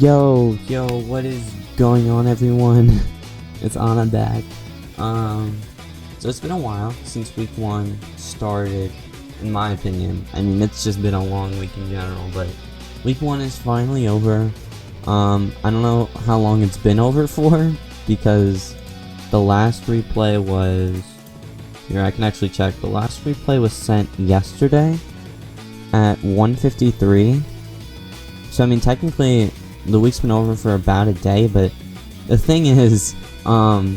Yo, what is going on, everyone? It's Anna back. So it's been a while since week 1 started, in my opinion. I mean, it's just been a long week in general, but week 1 is finally over. I don't know how long it's been over for, because the last replay was... Here, I can actually check. The last replay was sent yesterday at 1:53. So, I mean, technically, the week's been over for about a day, but the thing is, for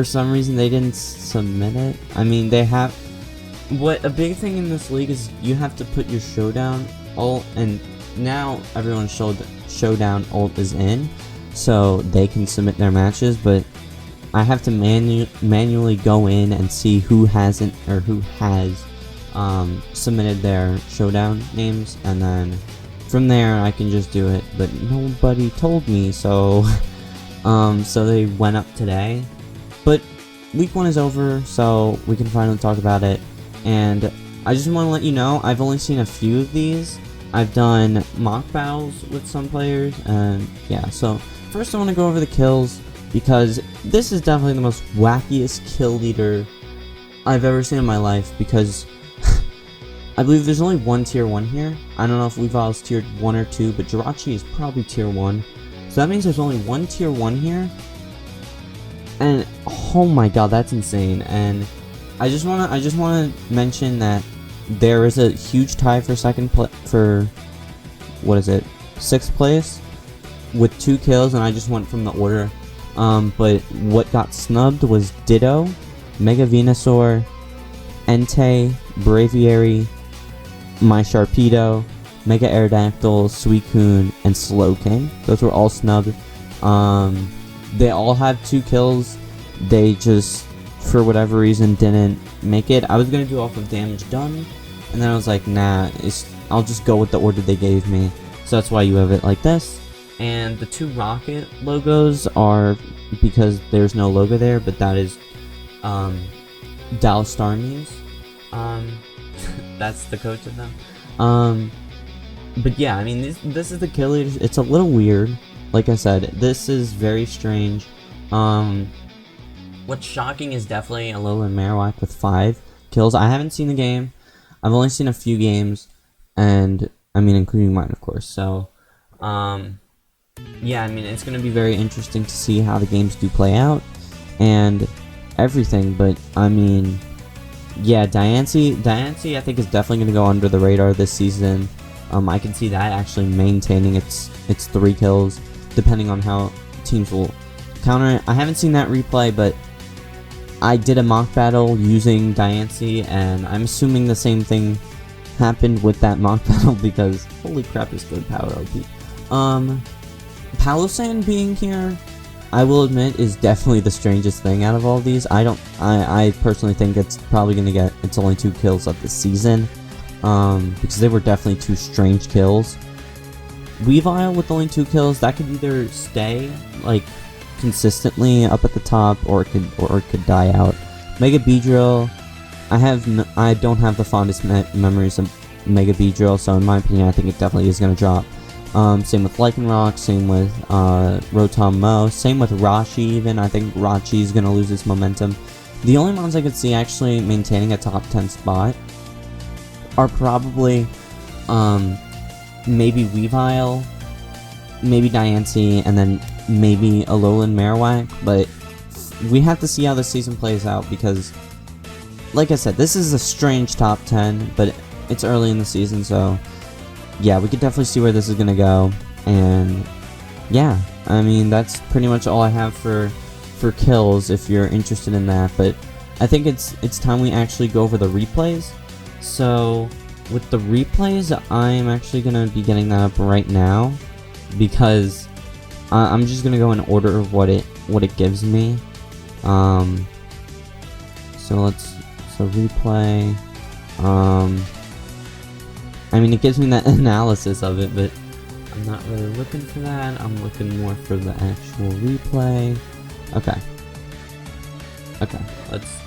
some reason they didn't submit it. I mean, they have... A big thing in this league is you have to put your showdown ult, and now everyone's showdown ult is in, so they can submit their matches, but I have to manually go in and see who hasn't, or who has submitted their showdown names, and then from there I can just do it, but nobody told me, so so they went up today. But week 1 is over, so we can finally talk about it. And I just want to let you know, I've only seen a few of these. I've done mock battles with some players, and yeah. So first I want to go over the kills, because this is definitely the most wackiest kill leader I've ever seen in my life, because I believe there's only one tier 1 here. I don't know if Weavile's tiered 1 or 2, but Jirachi is probably tier 1. So that means there's only one tier 1 here. And oh my god, that's insane. And I just wanna mention that there is a huge tie for what is it? 6th place with 2 kills, and I just went from the order. But what got snubbed was Ditto, Mega Venusaur, Entei, Braviary, My Sharpedo, Mega Aerodactyl, Suicune, and Slowking. Those were all snubbed. They all have 2 kills. They just, for whatever reason, didn't make it. I was gonna do off of damage done, and then I was like, nah, I'll just go with the order they gave me. So that's why you have it like this. And the 2 rocket logos are because there's no logo there, but that is Dallas Star Muse. That's the coach of them. But yeah, I mean, this is the kill leaders. It's a little weird. Like I said, this is very strange. What's shocking is definitely Alolan Marowak with 5 kills. I haven't seen the game. I've only seen a few games, and I mean, including mine, of course. So, yeah, I mean, it's gonna be very interesting to see how the games do play out and everything. But I mean, yeah, Diancie, I think is definitely gonna go under the radar this season. I can see that actually maintaining its 3 kills, depending on how teams will counter it. I haven't seen that replay, but I did a mock battle using Diancie, and I'm assuming the same thing happened with that mock battle, because holy crap, is good power OP. Palossand being here, I will admit, is definitely the strangest thing out of all of these. I personally think it's probably gonna get its only 2 kills of the season, because they were definitely 2 strange kills. Weavile with only 2 kills, that could either stay like consistently up at the top, or it could die out. Mega Beedrill, I don't have the fondest memories of Mega Beedrill, so in my opinion, I think it definitely is gonna drop. Same with Lycanroc, same with Rotom Mow, same with Rashi even. I think Rashi is gonna lose its momentum. The only ones I could see actually maintaining a top 10 spot are probably maybe Weavile, maybe Diancie, and then maybe Alolan Marowak, but we have to see how the season plays out, because like I said, this is a strange top 10, but it's early in the season, so yeah, we could definitely see where this is gonna go. And yeah, I mean, that's pretty much all I have for kills, if you're interested in that. But I think it's time we actually go over the replays. So with the replays, I'm actually gonna be getting that up right now, because I'm just gonna go in order of what it gives me. So replay. I mean, it gives me that analysis of it, but I'm not really looking for that. I'm looking more for the actual replay. Okay, let's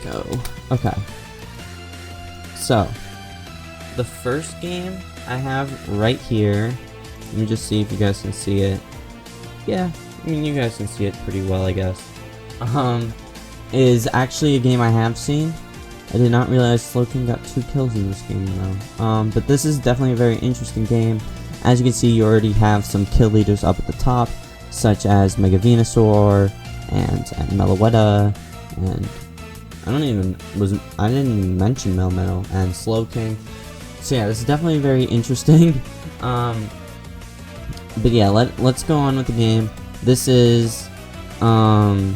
go. Okay, so the first game I have right here, let me just see if you guys can see it. Yeah, I mean, you guys can see it pretty well, I guess. Is actually a game I have seen. I did not realize Slowking got 2 kills in this game, though. But this is definitely a very interesting game. As you can see, you already have some kill leaders up at the top, such as Mega Venusaur and Meloetta, and I didn't even mention Melmetal and Slowking. So yeah, this is definitely very interesting. But yeah, let's go on with the game. This is what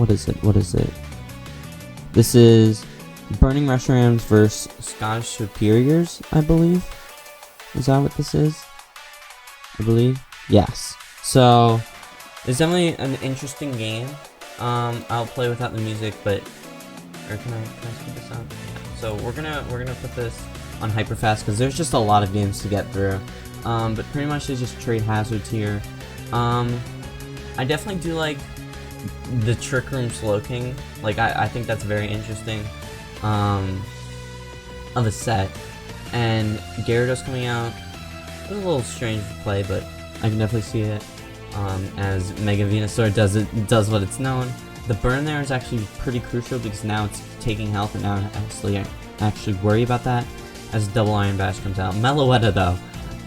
is it? This is Burning Reshiram versus Scottish Superiors, I believe. Is that what this is? I believe. Yes. So it's definitely an interesting game. I'll play without the music, but can I speed this up? Yeah. So we're gonna put this on hyper fast because there's just a lot of games to get through. But pretty much they just trade hazards here. I definitely do like the Trick Room Slowking. Like I think that's very interesting of a set. And Gyarados coming out, it's a little strange to play, but I can definitely see it. As Mega Venusaur does what it's known. The burn there is actually pretty crucial because now it's taking health, and now I actually worry about that as Double Iron Bash comes out. Meloetta though,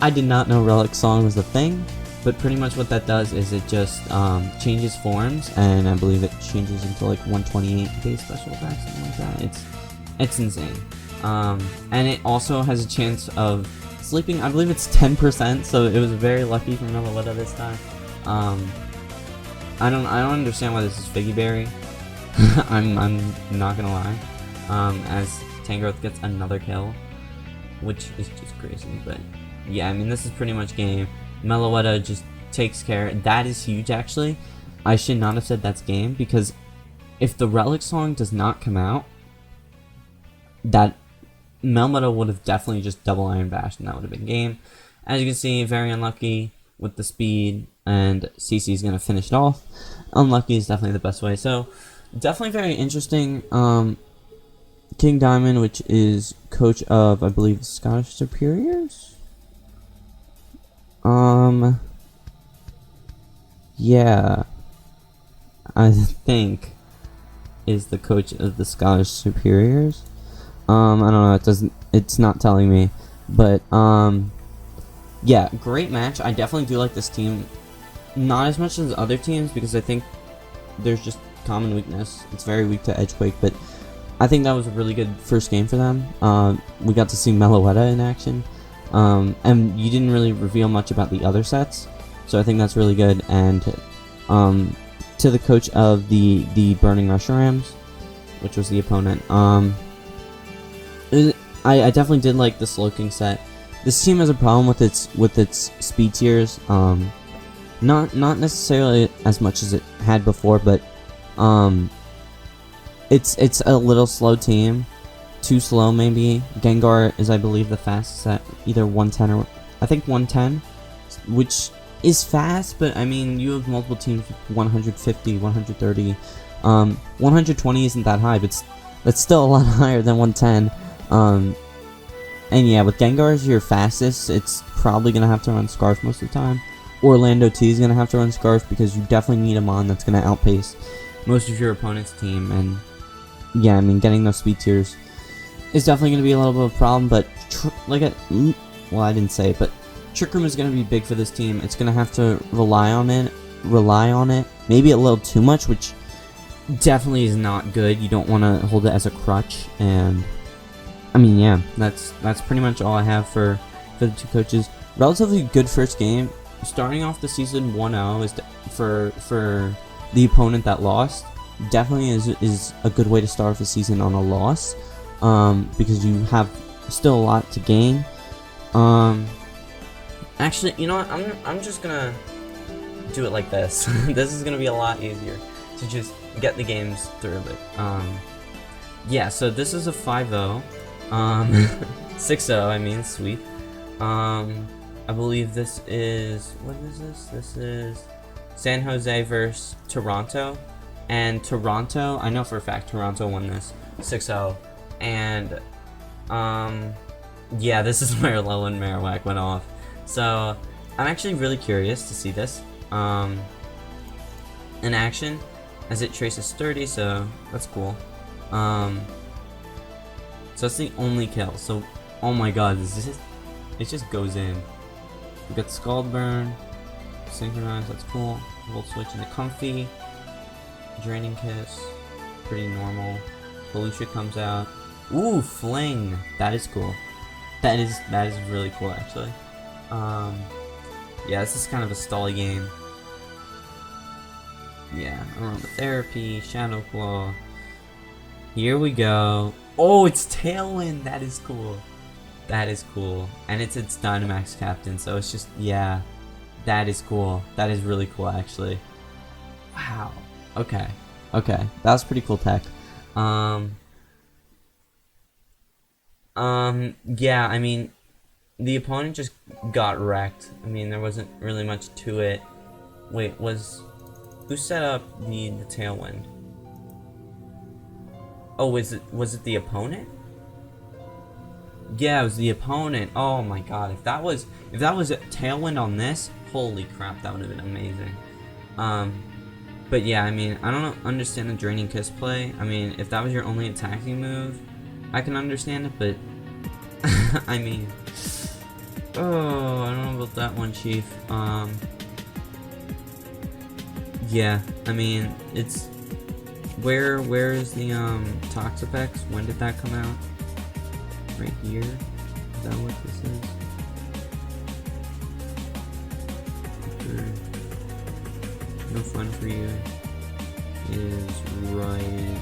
I did not know Relic Song was a thing, but pretty much what that does is it just changes forms, and I believe it changes into like 128 base special attack, something like that. It's insane. And it also has a chance of sleeping. I believe it's 10%, so it was very lucky for Meloetta this time. I don't understand why this is Figgy Berry. I'm not gonna lie. As Tangrowth gets another kill, which is just crazy. But yeah, I mean, this is pretty much game. Meloetta just takes care. That is huge, actually. I should not have said that's game, because if the Relic Song does not come out, that Melmetal would have definitely just double Iron Bashed, and that would have been game. As you can see, very unlucky with the speed, and CC is going to finish it off. Unlucky is definitely the best way. So, definitely very interesting. King Diamond, which is coach of, I believe, Scottish Superiors? Yeah. I think is the coach of the Scottish Superiors. I don't know, it's not telling me. But, yeah, great match. I definitely do like this team. Not as much as other teams, because I think there's just common weakness. It's very weak to Edgequake, but I think that was a really good first game for them. We got to see Meloetta in action. And you didn't really reveal much about the other sets, so I think that's really good. And to the coach of the Burning Reshirams, which was the opponent, I definitely did like the Slowking set. This team has a problem with its speed tiers. Not necessarily as much as it had before, but it's a little slow team. Too slow, maybe. Gengar is, I believe, the fastest at either 110 or I think 110, which is fast, but I mean, you have multiple teams with 150, 130. 120 isn't that high, but that's still a lot higher than 110. And yeah, with Gengar as your fastest, it's probably gonna have to run Scarf most of the time. Orlando T is gonna have to run Scarf because you definitely need a Mon that's gonna outpace most of your opponent's team. And yeah, I mean, getting those speed tiers is definitely going to be a little bit of a problem, but well, I didn't say it, but Trick Room is going to be big for this team. It's going to have to rely on it, maybe a little too much, which definitely is not good. You don't want to hold it as a crutch. And I mean, yeah, that's pretty much all I have for the two coaches. Relatively good first game. Starting off the season 1-0 is for the opponent that lost. Definitely is a good way to start off the season on a loss. Because you have still a lot to gain. Actually, you know what? I'm just gonna do it like this. This is gonna be a lot easier to just get the games through. But yeah. So this is a 5-0, 6-0. I mean, sweet. I believe this is, what is this? This is San Jose versus Toronto, and Toronto, I know for a fact Toronto won this 6-0. And Yeah, this is where Alolan Marowak went off. So, I'm actually really curious to see this in action, as it traces sturdy, so that's cool. So that's the only kill. So, oh my god, it just goes in. We got Scald Burn, Synchronize, that's cool. We'll switch into Comfy, Draining Kiss, pretty normal. Felucia comes out. Ooh, Fling, that is cool. That is really cool, actually. Yeah, this is kind of a stally game. Yeah, Aromatherapy, Shadow Claw. Here we go. Oh, it's Tailwind. That is cool. That is cool. And it's Dynamax Captain, so it's just, yeah. That is cool. That is really cool, actually. Wow. Okay. Okay. That was pretty cool tech. Yeah, I mean, the opponent just got wrecked. I mean, there wasn't really much to it. Wait, who set up the Tailwind? Oh, was it the opponent? Yeah, it was the opponent. Oh my god, if that was a Tailwind on this, holy crap, that would have been amazing. But yeah, I mean, I don't understand the Draining Kiss play. I mean, if that was your only attacking move, I can understand it, but I mean, oh, I don't know about that one, Chief. Yeah, I mean, it's where is the Toxapex? When did that come out? Right here? Is that what this is? No Fun For You is right.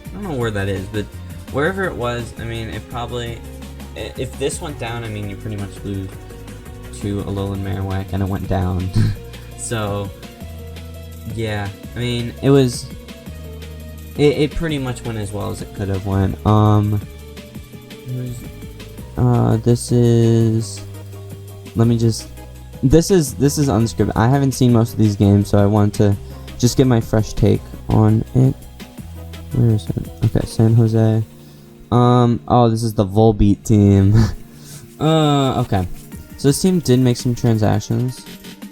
I don't know where that is, but wherever it was, I mean, it probably, if this went down, I mean, you pretty much lose to Alolan Marowak, and it went down. So, yeah, I mean, it pretty much went as well as it could have went. This is, this is unscripted. I haven't seen most of these games, so I want to just get my fresh take on it. Where is it? Okay, San Jose. Oh, this is the Volbeat team. Okay. So this team did make some transactions.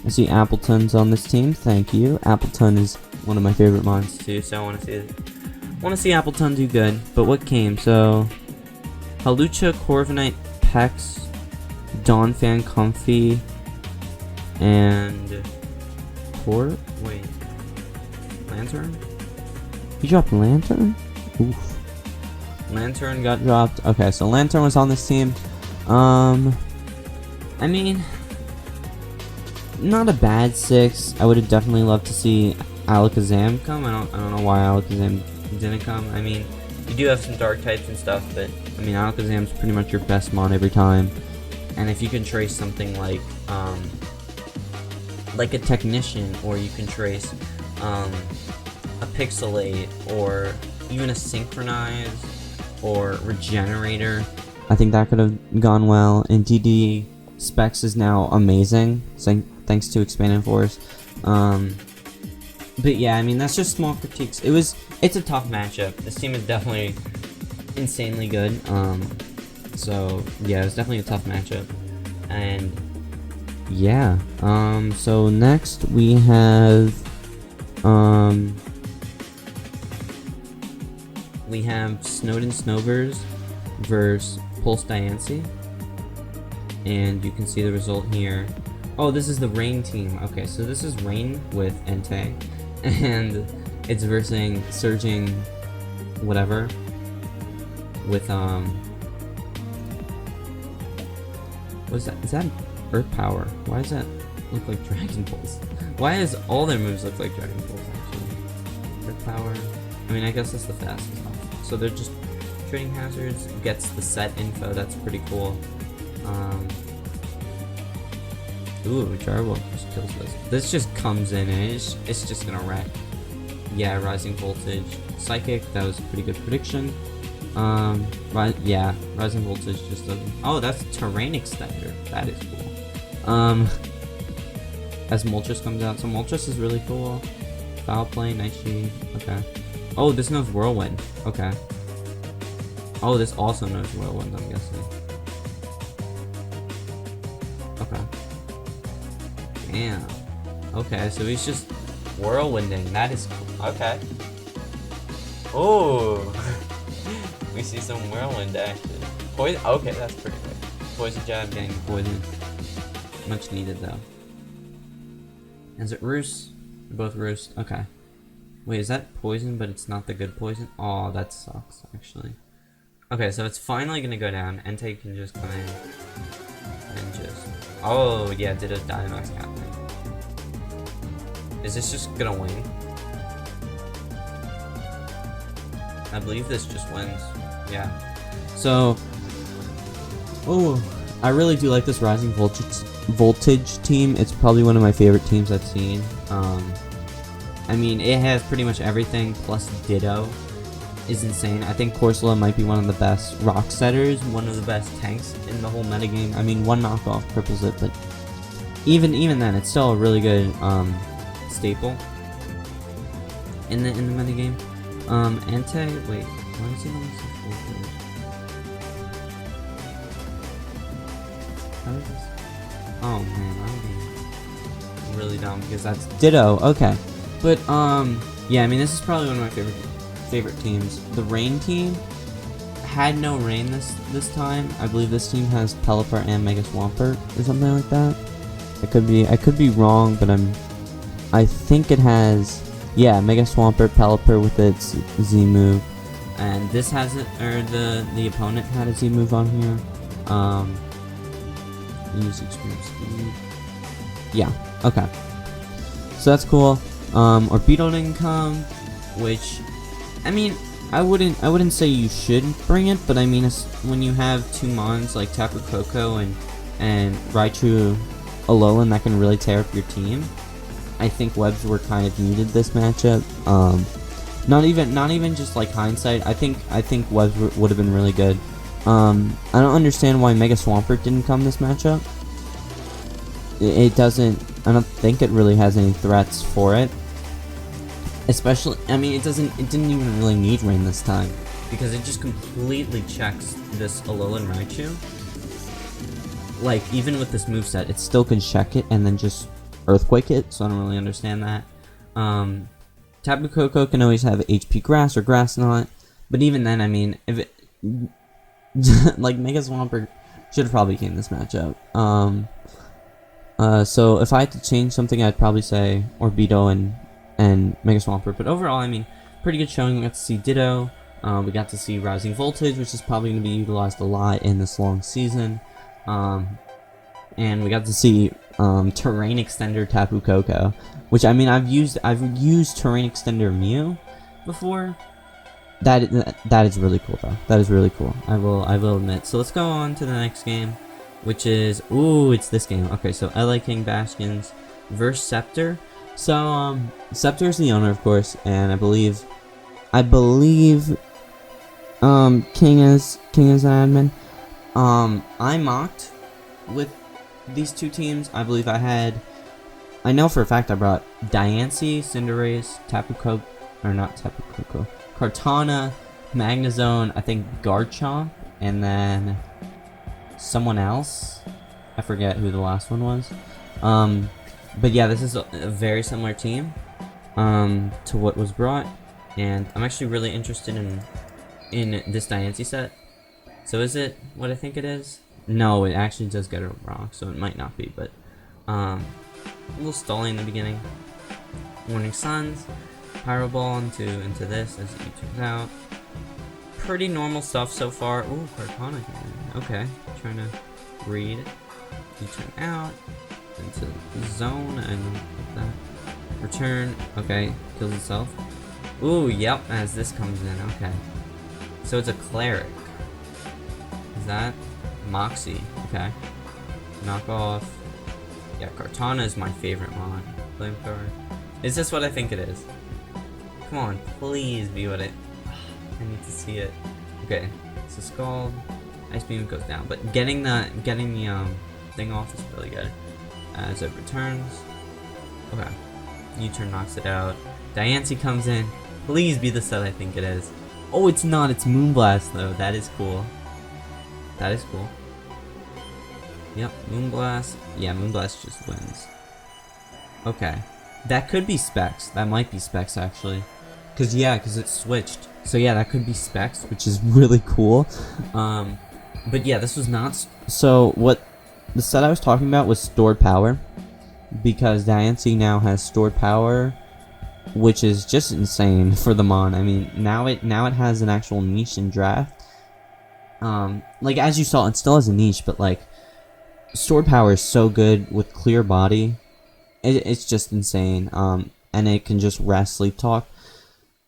I see Appleton's on this team. Thank you. Appleton is one of my favorite mons too, so I want to see Appleton do good. But what came? So Halucha, Corviknight, Pex, Donphan, Comfy, and wait, Lantern? He dropped Lantern? Oof. Lantern got dropped. Okay, so Lantern was on this team. I mean, not a bad 6. I would have definitely loved to see Alakazam come. I don't know why Alakazam didn't come. I mean, you do have some dark types and stuff, but I mean, Alakazam's pretty much your best mon every time. And if you can trace something like a Technician, or you can trace a Pixelate, or even a Synchronize, or Regenerator, I think that could have gone well. And DD Specs is now amazing, thanks to Expanded Force. But yeah, I mean, that's just small critiques. It's a tough matchup. This team is definitely insanely good. So yeah, it's definitely a tough matchup. And yeah, so next we have Snowden Snovers versus Pulse Diancie, and you can see the result here. Oh, this is the Rain team. Okay, so this is Rain with Entei, and it's versing Surging whatever with what's that? Is that Earth Power? Why does that look like Dragon Pulse? Why does all their moves look like Dragon Pulse, actually? Earth Power. I mean, I guess that's the fastest one. So they're just trading hazards, gets the set info, that's pretty cool. Ooh, Jarbo just kills this. This just comes in and it's just gonna wreck. Yeah, Rising Voltage. Psychic, that was a pretty good prediction. Yeah, Rising Voltage just doesn't... Oh, that's Terrain Extender. That is cool. As Moltres comes out, so Moltres is really cool. Foul Play, Nightshade, okay. Oh, this knows Whirlwind, okay. Oh, this also knows Whirlwind, I'm guessing. Damn. Okay, so he's just whirlwinding. That is cool. Okay. Oh. We see some whirlwind action. Poison. Okay, that's pretty good. Poison jab getting poisoned. Much needed though. Is it roost? Both roost. Okay. Wait, is that poison, but it's not the good poison? Oh, that sucks, actually. Okay, so it's finally gonna go down. Entei can just come in and just... Oh, yeah, did a Dynamax Captain. Is this just gonna win? I believe this just wins. Yeah. So... Oh, I really do like this Rising Voltage team. It's probably one of my favorite teams I've seen. I mean, it has pretty much everything, plus Ditto is insane. I think Corsola might be one of the best rock setters, one of the best tanks in the whole metagame. I mean, one knockoff cripples it, but even then, it's still a really good staple in the metagame. Entei, wait, why is he only so full? How is this? Oh man, I'm being really dumb because that's Ditto. Okay. But, yeah, I mean, this is probably one of my favorite teams. The Rain team had no Rain this time. I believe this team has Pelipper and Mega Swampert or something like that. I could be wrong, but I think it has, yeah, Mega Swampert, Pelipper with its Z move. And this has it, or the opponent had a Z move on here. Use extreme speed. Yeah, okay. So that's cool. Orbeetle didn't come, which, I mean, I wouldn't say you should bring it, but I mean, it's, when you have two mons like Tapu Koko and Raichu Alolan that can really tear up your team, I think webs were kind of needed this matchup. Not even just like hindsight. I think webs would have been really good. I don't understand why Mega Swampert didn't come this matchup. It doesn't. I don't think it really has any threats for it. Especially, I mean, it didn't even really need Rain this time, because it just completely checks this Alolan Raichu. Like, even with this moveset, it still can check it and then just Earthquake it, so I don't really understand that. Tapu Koko can always have HP Grass or Grass Knot, but even then, I mean, if it... like, Mega Swampert should have probably came this matchup. So if I had to change something, I'd probably say Orbeetle and Mega Swampert. But overall, I mean, pretty good showing. We got to see Ditto. We got to see Rising Voltage, which is probably going to be utilized a lot in this long season. And we got to see Terrain Extender Tapu Koko, which, I mean, I've used Terrain Extender Mew before. That is really cool though. That is really cool. I will admit. So let's go on to the next game, which is, ooh, it's this game. Okay, so LA King Bastions versus Scepter. So Scepter is the owner, of course, and I believe King is an admin. I mocked with these two teams. I believe I know for a fact I brought Diancie, Cinderace, Tapu Koko, or not Tapu Koko, Kartana, Magnezone, I think Garchomp, and then someone else. I forget who the last one was. But yeah, this is a very similar team to what was brought, and I'm actually really interested in this Diancie set. So is it what I think it is? No, it actually does get it wrong, so it might not be, but a little stalling in the beginning. Morning Suns, Pyro Ball into this as it turns out. Pretty normal stuff so far. Ooh, Kartana again. Okay, trying to read. You turn out into zone and that. Return. Okay, kills itself. Ooh, yep, as this comes in. Okay. So it's a cleric. Is that Moxie? Okay. Knock off. Yeah, Kartana is my favorite mon. Flame card. Is this what I think it is? Come on, please be what it. I need to see it. Okay, so Scald, Ice Beam goes down, but getting the thing off is really good. As it returns. Okay. U-turn knocks it out. Diancie comes in. Please be the set I think it is. Oh, it's not. It's Moonblast though. That is cool. That is cool. Yep, Moonblast. Yeah, Moonblast just wins. Okay. That could be Specs. That might be Specs, actually. Because, yeah, because it switched. So, yeah, that could be Specs, which is really cool. But, yeah, this was not... So, what the set I was talking about was stored power. Because Diancie now has stored power, which is just insane for the Mon. I mean, now it has an actual niche in draft. Like, as you saw, it still has a niche, but, like, stored power is so good with clear body. It's just insane. And it can just rest, sleep talk.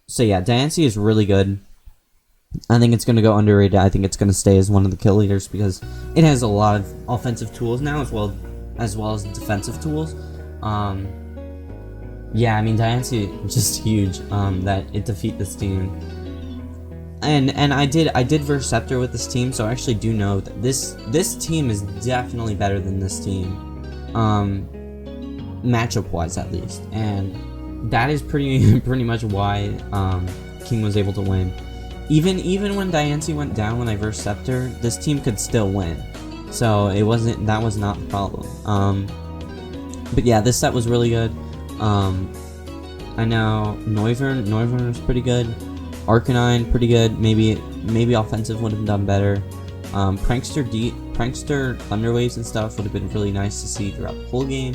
So yeah, Diancie is really good. I think it's going to go underrated. I think it's going to stay as one of the kill leaders because it has a lot of offensive tools now as well as defensive tools. Yeah, I mean Diancie is just huge. That it defeat this team. And I did verse Scepter with this team, so I actually do know that this team is definitely better than this team. Matchup wise at least, and that is pretty much why King was able to win. Even when Diancie went down when I versed Scepter, this team could still win, so that was not the problem. But yeah, this set was really good. I know Noivern was pretty good, Arcanine pretty good. Maybe offensive would have done better. Prankster Thunderwaves and stuff would have been really nice to see throughout the whole game,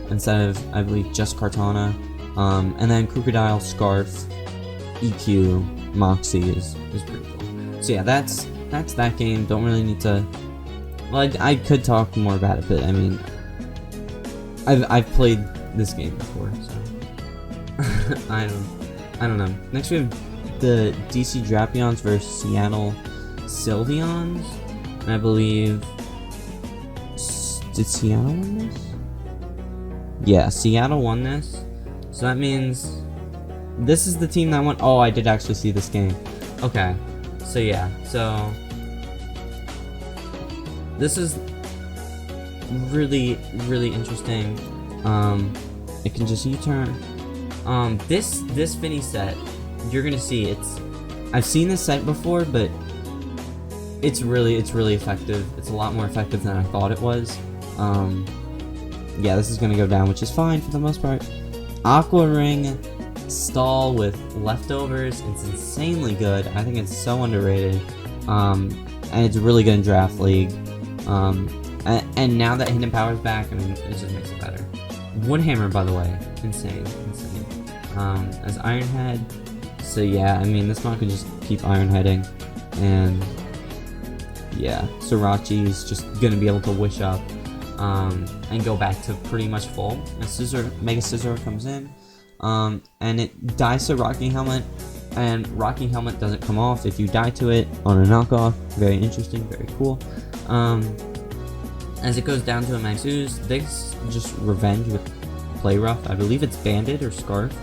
instead of, I believe, just Kartana. And then Crocodile, Scarf, EQ, Moxie is pretty cool. So yeah, that's that game. Don't really need to... Well, I could talk more about it, but I mean... I've played this game before, so... I don't know. Next we have the DC Drapions versus Seattle Sylveons. And I believe... Did Seattle win this? Yeah, Seattle won this. So that means this is the team that won. Oh, I did actually see this game. Okay. So yeah. So this is really interesting. It can just U-turn. This Finny set, you're gonna see I've seen this set before, but it's really effective. It's a lot more effective than I thought it was. Yeah, this is gonna go down, which is fine for the most part. Aqua Ring stall with leftovers. It's insanely good. I think it's so underrated. And it's really good in Draft League. And now that Hidden Power's back, I mean, it just makes it better. Woodhammer, by the way, insane. As Iron Head. So yeah, I mean, this mod could just keep Iron Heading. And yeah, Sriracha is just gonna be able to wish up. And go back to pretty much full. And Mega Scizor comes in, and it dies to Rocky Helmet, and Rocky Helmet doesn't come off if you die to it on a knockoff. Very interesting, very cool. As it goes down to a Max Ooze, this just revenge with Play Rough. I believe it's Banded or Scarfed.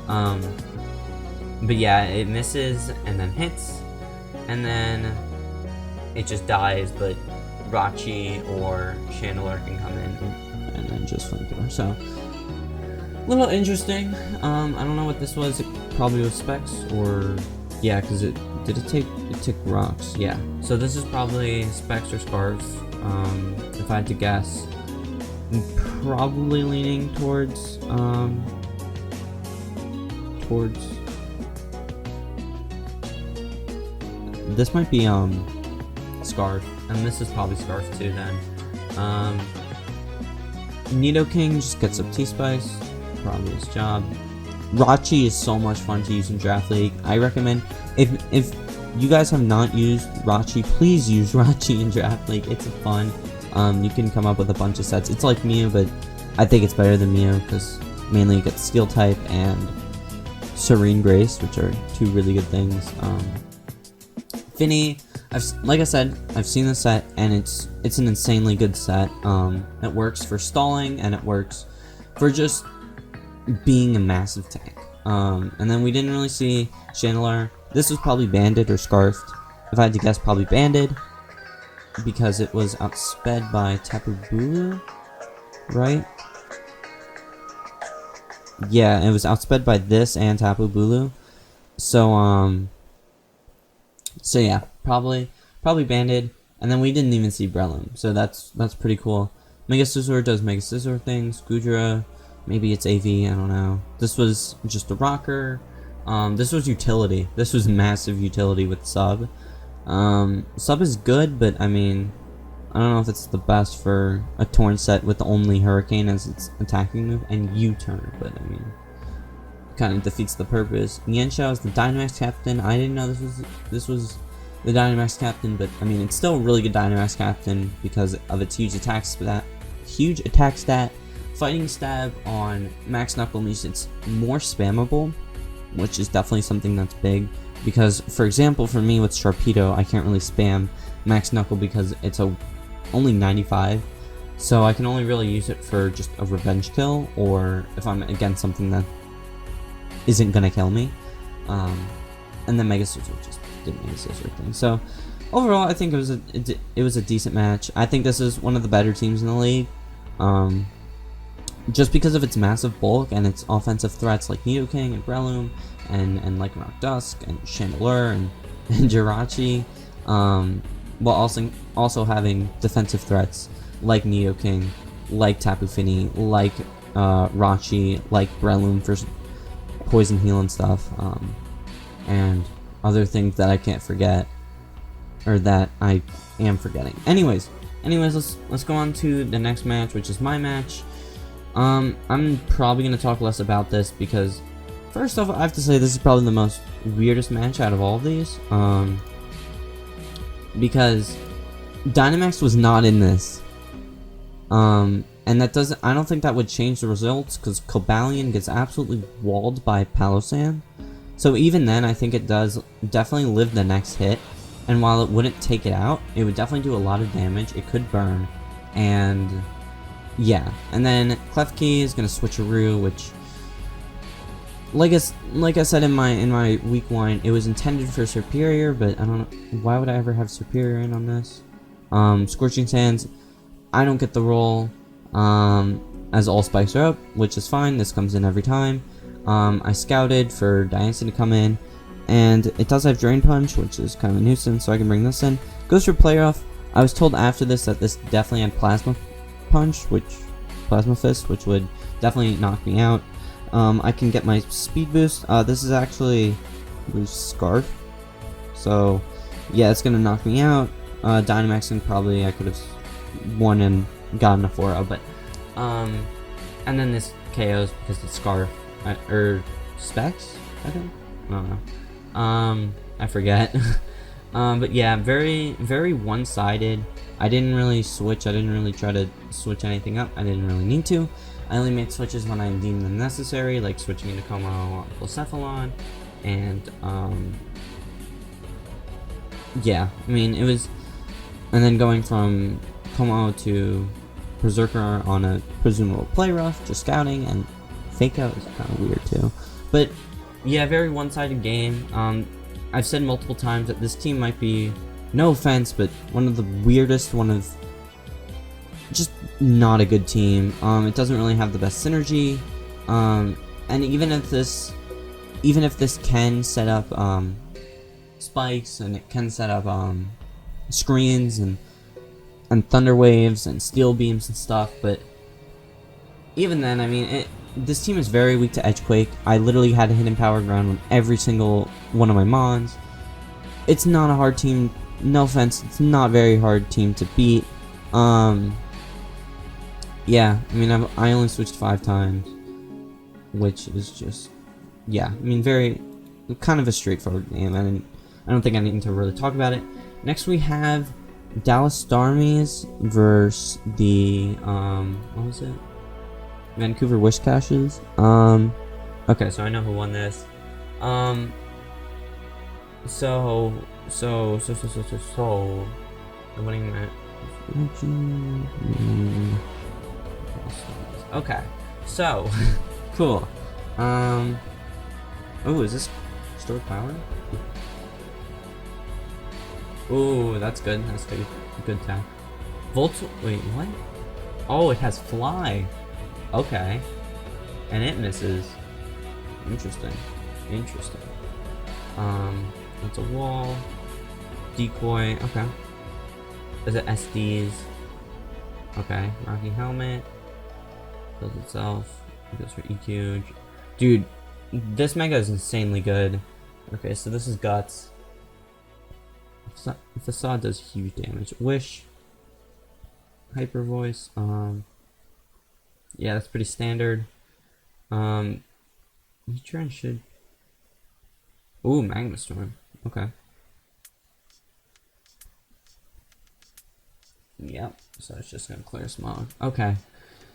But yeah, it misses and then hits, and then it just dies, but Rachi or Chandler can come in and then just flamethrower. So, a little interesting. I don't know what this was. It probably was Specs or yeah, because it took rocks. Yeah. So this is probably Specs or Scarf. If I had to guess, I'm probably leaning towards this might be Scarf. And this is probably Scarf too then. Nidoking just gets up T-Spice. Probably his job. Rachi is so much fun to use in Draft League. I recommend, if you guys have not used Rachi, please use Rachi in Draft League. It's fun. You can come up with a bunch of sets. It's like Mew, but I think it's better than Mew because mainly you get Steel type and Serene Grace, which are two really good things. Finny, like I said, I've seen the set, and it's an insanely good set. It works for stalling, and it works for just being a massive tank. And then we didn't really see Chandler. This was probably Banded or Scarfed. If I had to guess, probably Banded, because it was outsped by Tapu Bulu, right? Yeah, it was outsped by this and Tapu Bulu. So yeah, probably Banded, and then we didn't even see Breloom, so that's pretty cool. Mega Scizor does Mega Scizor things. Goodra Maybe it's AV, I don't know. This was just a rocker. This was utility. This was massive utility with sub. Sub is good, but I mean, I don't know if it's the best for a Torn set with only Hurricane as its attacking move and U-turn, but I mean, kind of defeats the purpose. Yanshao is the Dynamax captain. I didn't know this was the Dynamax captain, but I mean, it's still a really good Dynamax captain because of its huge attack stat. Fighting stab on Max Knuckle means it's more spammable, which is definitely something that's big. Because, for example, for me with Sharpedo, I can't really spam Max Knuckle because it's only 95. So I can only really use it for just a revenge kill, or if I'm against something that isn't gonna kill me. And then Mega Scissor just did Mega Scissor thing. So overall, I think it was a decent match. I think this is one of the better teams in the league. Just because of its massive bulk and its offensive threats like Nidoking and Breloom and like Rock Dusk and Chandelure and Jirachi, while also having defensive threats like Nidoking, like Tapu Fini, like Rachi, like Breloom for Poison Heal and stuff, and other things that I can't forget, or that I am forgetting. Anyways, let's go on to the next match, which is my match. I'm probably gonna talk less about this because, first off, I have to say this is probably the most weirdest match out of all of these. Because Dynamax was not in this. And that doesn't. I don't think that would change the results because Cobalion gets absolutely walled by Palossand. So even then, I think it does definitely live the next hit. And while it wouldn't take it out, it would definitely do a lot of damage. It could burn, and yeah, and then Klefki is gonna switcheroo, which, like I said in my week 1, it was intended for Superior, but I don't know why would I ever have Superior in on this. Scorching Sands, I don't get the role, as all spikes are up, which is fine. This comes in every time. I scouted for Diancie to come in, and it does have Drain Punch, which is kind of a nuisance, so I can bring this in. Goes for Play Rough. I was told after this that this definitely had Plasma Fist, which would definitely knock me out. I can get my speed boost. This is actually boost Scarf, so yeah, it's gonna knock me out. Dynamaxing, probably I could have won and gotten a 4-0, but and then this KOs because it's Scarf or Specs, I think. I don't know. I forget. But yeah, very one-sided. I didn't really switch. I didn't really try to switch anything up. I didn't really need to. I only made switches when I deemed them necessary, like switching into Como Blacephalon, and yeah, I mean it was, and then going from Como to Berserker on a presumable Play Rough, just scouting, and Fake Out is kind of weird too. But yeah, very one-sided game. I've said multiple times that this team might be, no offense, but one of the weirdest, just not a good team. It doesn't really have the best synergy, and even if this can set up spikes, and it can set up screens and thunder waves and steel beams and stuff, but even then, I mean, this team is very weak to Edgequake. I literally had a hidden power ground on every single one of my mons. It's not a hard team. No offense, it's not a very hard team to beat. Yeah, I mean, I only switched 5 times, which is just, yeah, I mean, very, kind of a straightforward game. I don't think I need to really talk about it. Next we have Dallas Starmies versus the, what was it? Vancouver Wishcashes. Okay, so I know who won this. So the winning match. Okay, so cool. Oh, is this stored power? Oh, that's good. That's good. Good tap. Wait, what? Oh, it has fly. Okay, and it misses. Interesting. It's a wall. Decoy. Okay. Is it SDs? Okay. Rocky helmet. Kills itself. It goes for EQ. Dude, this Mega is insanely good. Okay, so this is Guts. Facade does huge damage. Wish. Hyper Voice. Yeah, that's pretty standard. Heatran should. Ooh, Magma Storm. Okay. Yep. So it's just gonna clear Smog. Okay.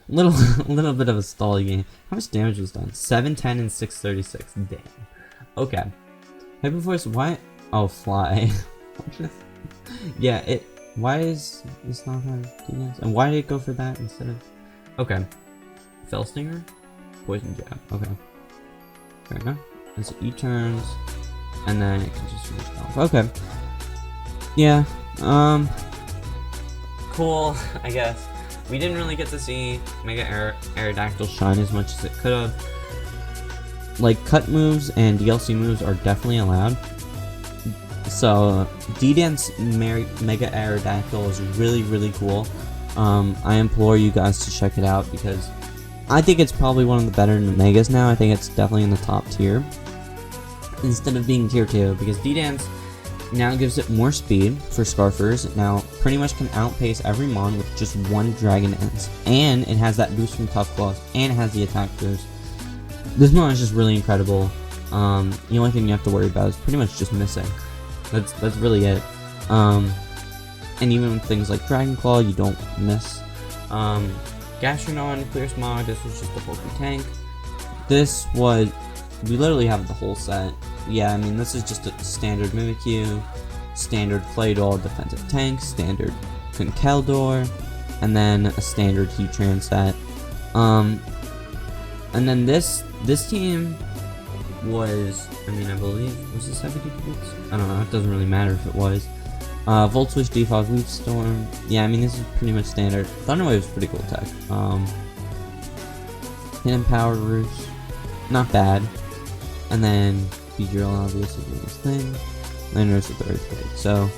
Little bit of a stall game. How much damage was done? 710 and 636. Damn. Okay. Hyper Voice. Why? Oh, Fly. Yeah. It. Why is this not have defense? And why did it go for that instead of? Okay. Fell Stinger. Poison Jab. Okay. Fair enough. And so E turns, and then it can just finish off. Okay. Yeah. Cool. I guess we didn't really get to see Mega Aerodactyl shine as much as it could have. Like, cut moves and DLC moves are definitely allowed. So D-Dance Mega Aerodactyl is really cool. I implore you guys to check it out because I think it's probably one of the better Megas now. I think it's definitely in the top tier instead of being tier 2 because D-Dance now gives it more speed for Scarfers. It now pretty much can outpace every Mon with just one Dragon Dance, and it has that boost from Tough Claws, and it has the attack boost. This Mon is just really incredible. The only thing you have to worry about is pretty much just missing. That's really it. And even with things like Dragon Claw, you don't miss. Gastrodon, Clear Smog, this was just a bulky tank. This was, we literally have the whole set. Yeah, I mean, this is just a standard Mimikyu, standard Claydol defensive tank, standard Conkeldurr, and then a standard Heatran set. And then this team was, I mean, I believe, was this 70 boots? I don't know, it doesn't really matter if it was. Volt Switch, Defog, Leaf Storm. Yeah, I mean, this is pretty much standard. Thunder Wave is pretty cool tech. Hidden Power Roost, not bad. And then Beedrill obviously doing this thing. And then there's the third thing. So,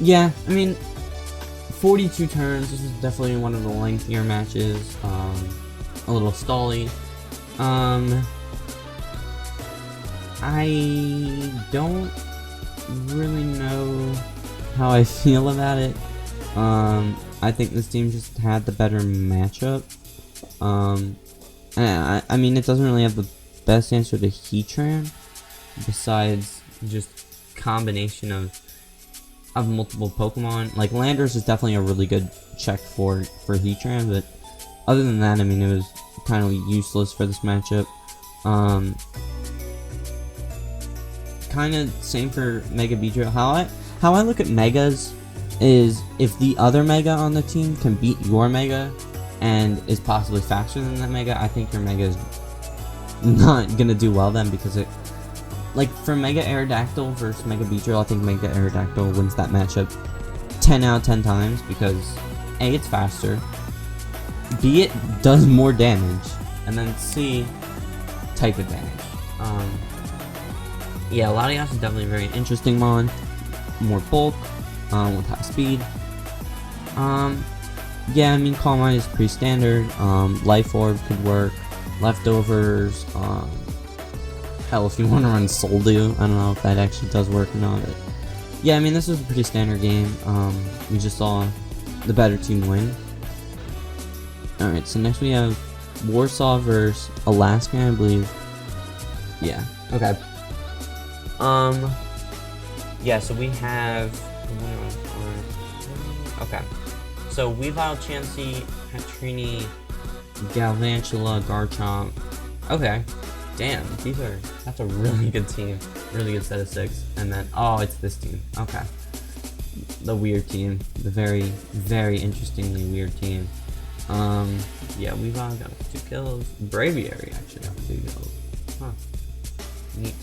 yeah, I mean, 42 turns. This was definitely one of the lengthier matches. A little stally. I don't really know how I feel about it. I think this team just had the better matchup. I mean, it doesn't really have the best answer to Heatran, besides just combination of multiple Pokemon. Like, Landorus is definitely a really good check for Heatran, but other than that, I mean, it was kind of useless for this matchup. Kind of same for Mega Beedrill. How I look at Megas is if the other Mega on the team can beat your Mega and is possibly faster than that Mega, I think your Mega is not gonna do well then, because it, like, for Mega Aerodactyl versus Mega Beedrill, I think Mega Aerodactyl wins that matchup 10 out of 10 times because A, it's faster, B, it does more damage, and then C, type advantage. Yeah, Latias is definitely a very interesting Mon. More bulk, with high speed. Yeah, I mean, Calm Mind is pretty standard. Life Orb could work. Leftovers. Hell, if you want to run Soul Dew, I don't know if that actually does work or not. But yeah, I mean, this was a pretty standard game. We just saw the better team win. Alright, so next we have Warsaw versus Alaska, I believe. Yeah, okay. Yeah, so we have... Okay. So, Weavile, Chansey, Hatrini, Galvantula, Garchomp. Okay. Damn, that's a really good team. Really good set of 6. And then, oh, it's this team. Okay. The weird team. The very, very interestingly weird team. Yeah, Weavile got 2 kills. Braviary actually got 2 kills. Huh. Neat.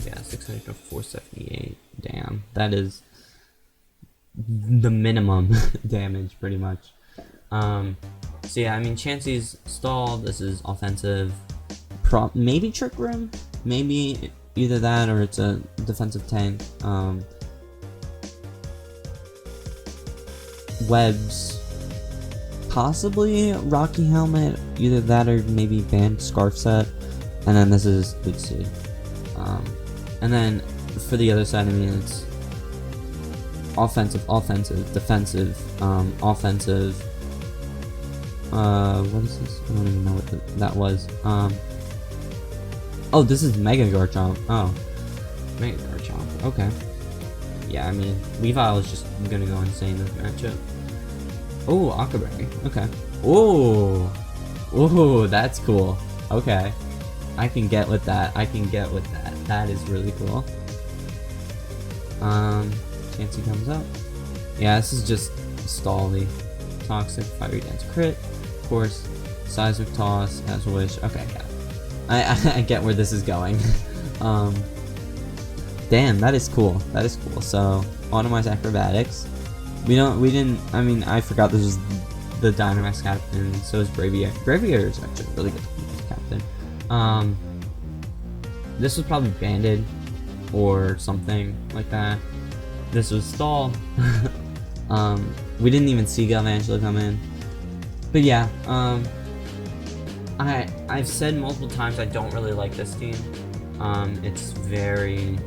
Yeah, 600 to 478. Damn, that is the minimum damage, pretty much. So yeah, I mean, Chansey's stalled. This is offensive. Maybe Trick Room? Maybe either that or it's a defensive tank. Webs. possibly Rocky helmet, either that or maybe band scarf set, and then this is, let's see, and then for the other side, I mean, it's offensive, defensive, offensive. What is this? I don't even know what that was. Oh, this is Mega Garchomp. Oh, Mega Garchomp. Okay. Yeah, I mean, Levi was just gonna go insane this matchup. Oh, Aquaberry. Okay. Oh, that's cool. Okay, I can get with that. That is really cool. Chansey comes up. Yeah, this is just Stally. Toxic, Fiery Dance crit, of course, Seismic Toss, as wish. Okay, yeah. I get where this is going. Damn, that is cool. So, Automized Acrobatics. I mean, I forgot this was the Dynamax captain, so is Braviary. Braviary is actually really good captain. This was probably Banded, or something like that. This was Stall. We didn't even see Galvantula come in. But yeah, I've said multiple times I don't really like this team. It's very...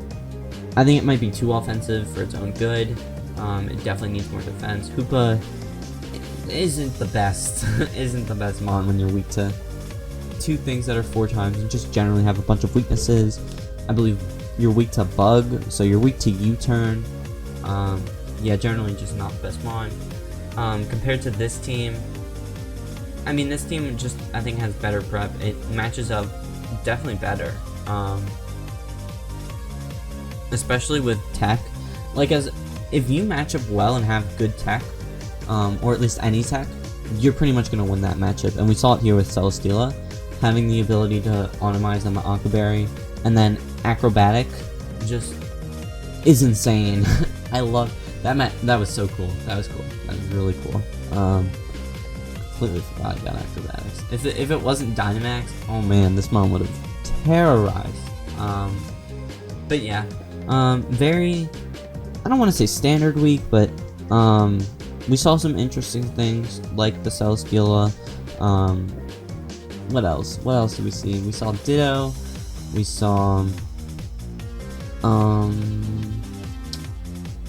I think it might be too offensive for its own good. It definitely needs more defense. Hoopa isn't the best. Isn't the best mon when you're weak to two things that are 4 times and just generally have a bunch of weaknesses. I believe you're weak to Bug, so you're weak to U-turn. Yeah, generally just not the best mon. Compared to this team, I mean, this team just, I think, has better prep. It matches up definitely better. Especially with tech. Like, if you match up well and have good tech, or at least any tech, you're pretty much going to win that matchup. And we saw it here with Celesteela, having the ability to automize on the Aquaberry, and then Acrobatic just is insane. I love that. That was so cool. That was cool. That was really cool. Completely forgot I got Acrobatics. If it wasn't Dynamax, oh man, this mon would have terrorized. But yeah, very, I don't want to say standard week, but we saw some interesting things like the Celesteela. What else? What else did we see? We saw Ditto. We saw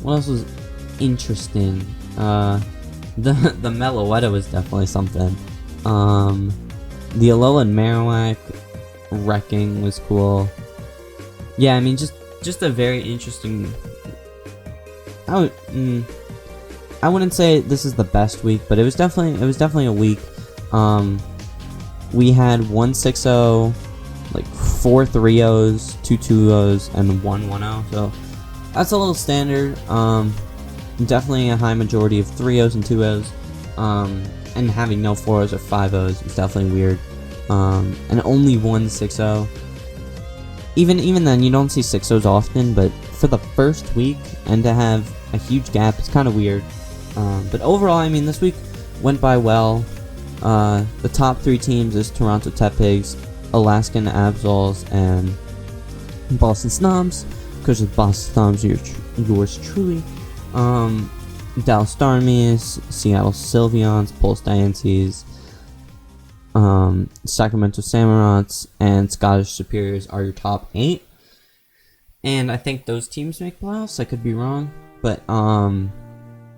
what else was interesting? The Meloetta was definitely something. The Alola and Marowak wrecking was cool. Yeah, I mean, just a very interesting. I wouldn't say this is the best week, but it was definitely a week. We had 1 6-0, like 4 3-0s, 2 2-0s, and 1 1-0. So that's a little standard. Definitely a high majority of 3-0s and 2-0s. And having no 4-0s or 5-0s is definitely weird. And only 1 6-0. Even then, you don't see 6-0s often, but for the first week and to have a huge gap, it's kind of weird. But overall, I mean, this week went by well. The top 3 teams is Toronto Tepigs, Alaskan Absols, and Boston Snobs. Because of Boston Snobs, yours truly. Dallas Starmies, Seattle Sylveons, Pulse Diancies, Sacramento Samurats, and Scottish Superiors are your top 8. And I think those teams make playoffs. I could be wrong, but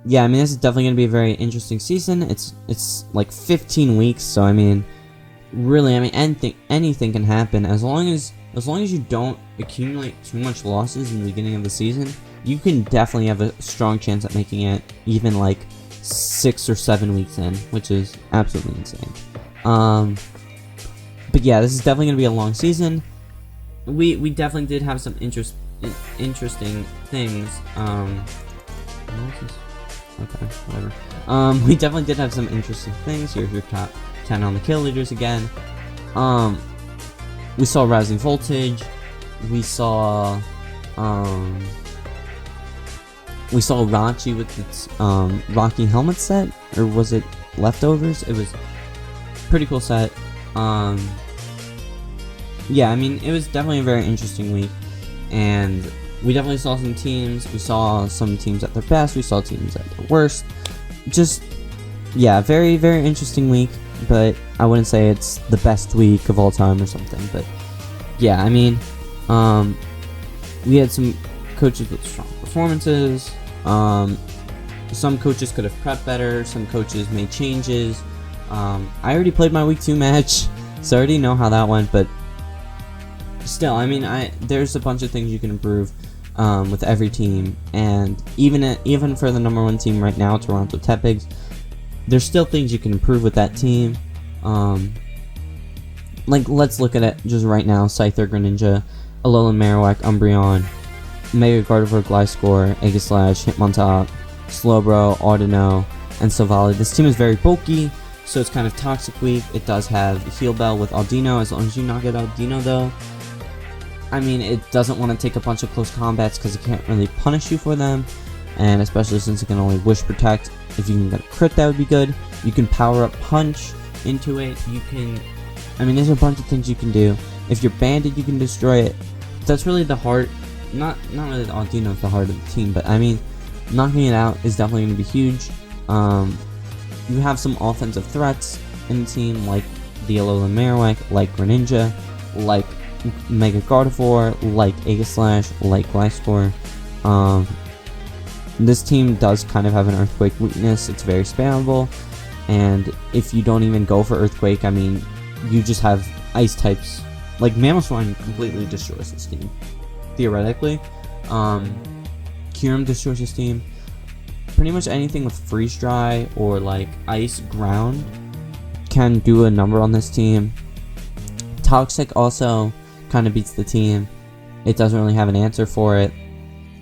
yeah, I mean, this is definitely going to be a very interesting season. It's like 15 weeks, so I mean, really, I mean, anything can happen as long as you don't accumulate too much losses in the beginning of the season. You can definitely have a strong chance at making it even like 6 or 7 weeks in, which is absolutely insane. But yeah, this is definitely going to be a long season. We definitely did have some interesting things. Okay, whatever. We definitely did have some interesting things. Here's your top 10 on the kill leaders again. We saw Rising Voltage. We saw Rachi with its Rocky helmet set, or was it leftovers? It was pretty cool set. Yeah, I mean, it was definitely a very interesting week, and we definitely saw some teams. We saw some teams at their best. We saw teams at their worst. Just yeah, very, very interesting week, but I wouldn't say it's the best week of all time or something. But yeah, I mean, we had some coaches with strong performances. Some coaches could have prepped better. Some coaches made changes. I already played my week 2 match, so I already know how that went. But still, I mean, there's a bunch of things you can improve with every team, and even for the number 1 team right now, Toronto Tepigs, there's still things you can improve with that team. Like, let's look at it just right now. Scyther, Greninja, Alolan Marowak, Umbreon, Mega Gardevoir, Gliscor, Aegislash, Hitmontop, Slowbro, Audino, and Silvally. This team is very bulky, so it's kind of toxic weak. It does have Heal Bell with Audino. As long as you knock out Audino, though, I mean, it doesn't want to take a bunch of close combats because it can't really punish you for them, and especially since it can only Wish Protect. If you can get a crit, that would be good. You can power up Punch into it. You can, I mean, there's a bunch of things you can do. If you're banded, you can destroy it. That's really the heart. Not really the Audino is the heart of the team, but I mean, knocking it out is definitely going to be huge. You have some offensive threats in the team, like the Alolan Marowak, like Greninja, like Mega Gardevoir, like Aegislash, like Gliscor. This team does kind of have an Earthquake weakness. It's very spammable, and if you don't even go for Earthquake, I mean, you just have Ice types. Like Mamoswine completely destroys this team, theoretically. Kyurem destroys this team. Pretty much anything with Freeze Dry or like Ice Ground can do a number on this team. Toxic also kind of beats the team. It doesn't really have an answer for it.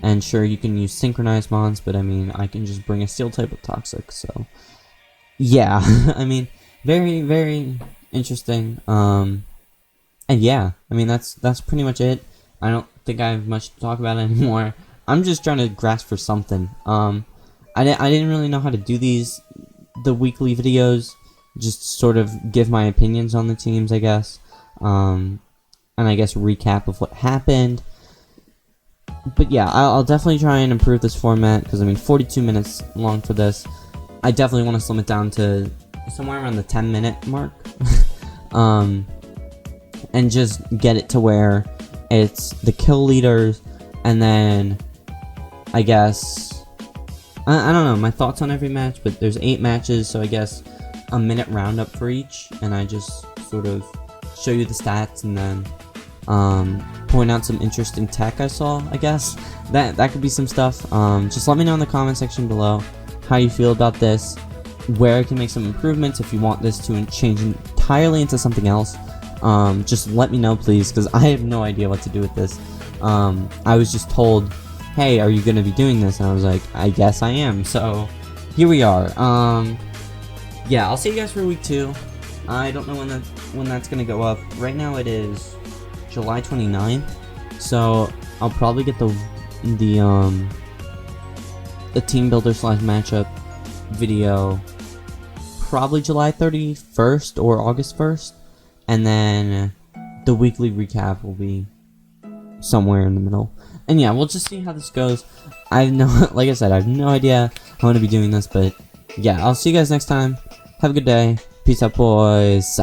And sure, you can use Synchronized Mons, but I mean, I can just bring a Steel type with Toxic, so yeah. I mean, very, very interesting. And yeah, I mean, that's pretty much it. I don't think I have much to talk about anymore. I'm just trying to grasp for something. I didn't really know how to do the weekly videos, just sort of give my opinions on the teams, I guess. And I guess recap of what happened. But yeah, I'll definitely try and improve this format, because I mean, 42 minutes long for this. I definitely want to slim it down to somewhere around the 10-minute mark. And just get it to where it's the kill leaders, and then I guess I don't know my thoughts on every match, but there's 8 matches, so I guess a minute roundup for each, and I just sort of show you the stats and then point out some interesting tech I saw. I guess that could be some stuff. Just let me know in the comment section below how you feel about this, where I can make some improvements. If you want this to change entirely into something else, just let me know, please, because I have no idea what to do with this. I was just told, hey, are you going to be doing this? And I was like, I guess I am. So here we are. Yeah, I'll see you guys for week 2. I don't know when that's going to go up. Right now it is July 29th, so I'll probably get the team builder / matchup video probably July 31st or August 1st, and then the weekly recap will be somewhere in the middle. And yeah, we'll just see how this goes. Like I said, I have no idea how I'm going to be doing this, but yeah, I'll see you guys next time. Have a good day. Peace out, boys.